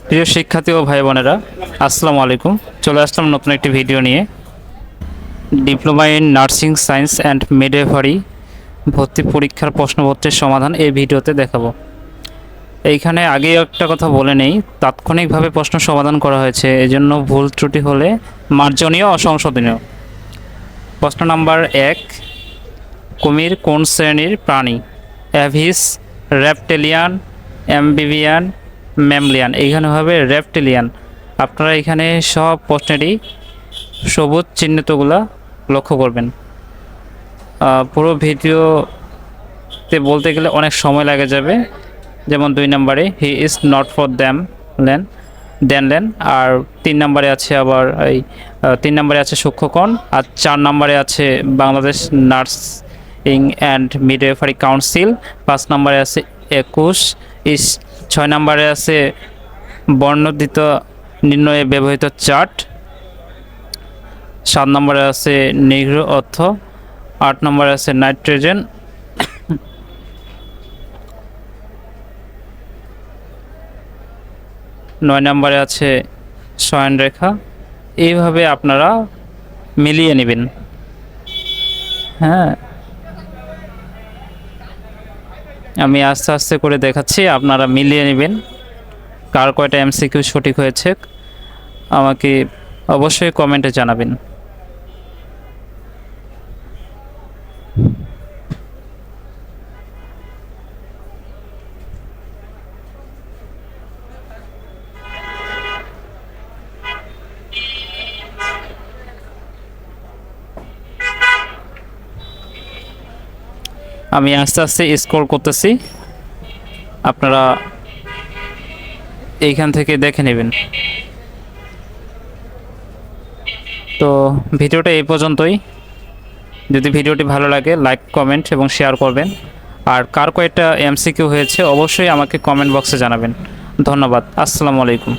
প্রিয় শিক্ষার্থী ও ভাই বোনেরা, আসসালামু আলাইকুম। চলে আসলাম নতুন একটি ভিডিও নিয়ে। Diploma in nursing science and midwifery ভর্তি পরীক্ষার প্রশ্নপত্রের সমাধান এই ভিডিওতে দেখাবো। এইখানে আগে একটা কথা বলে নেই, তাৎক্ষণিকভাবে প্রশ্ন সমাধান করা হয়েছে, এজন্য ভুল ত্রুটি হলে মার্জনীয় ও সংশোধনীয়। প্রশ্ন নাম্বার 1, কুমির কোন শ্রেণীর প্রাণী? অ্যাভিস, রেপ্টেলিয়ান, অ্যাম্বিবিয়ান, ম্যামলিয়ান। এইখানে হবে রেপ্টেলিয়ান। আপনারা এখানে সব প্রশ্নেরই সবুজ চিহ্নিতগুলা লক্ষ্য করবেন। পুরো ভিডিওতে বলতে গেলে অনেক সময় লাগে যাবে। যেমন 2 নম্বরে he is not for then lane, আর 3 নম্বরে আছে আবার 3 নম্বরে আছে সূক্ষ্মকণ, আর 4 নম্বরে আছে Bangladesh nursing and midwifery council, 5 নম্বরে আছে 21 ইস, 6 নম্বরে আছে বর্ণোদ্দিত নির্ণয়ে ব্যবহৃত চার্ট, 7 নম্বরে আছে নিগ্রো অর্থ, 8 নম্বরে আছে নাইট্রোজেন, 9 নম্বরে আছে শয়নরেখা। এইভাবে আপনারা মিলিয়ে নেবেন। হ্যাঁ, আমি আস্তে আস্তে করে দেখাচ্ছি, আপনারা মিলিয়ে নেবেন। কার কয়টা এমসিকিউ সঠিক হয়েছে আমাকে অবশ্যই কমেন্টে জানাবেন। আমি আস্তে আস্তে স্ক্রল করতেছি, আপনারা এইখান থেকে দেখে নেবেন। তো ভিডিওটা এই পর্যন্তই। যদি ভিডিওটি ভালো লাগে লাইক, কমেন্ট এবং শেয়ার করবেন। আর কার কয়টা এমসিকিউ হয়েছে অবশ্যই আমাকে কমেন্ট বক্সে জানাবেন। ধন্যবাদ। আসসালামু আলাইকুম।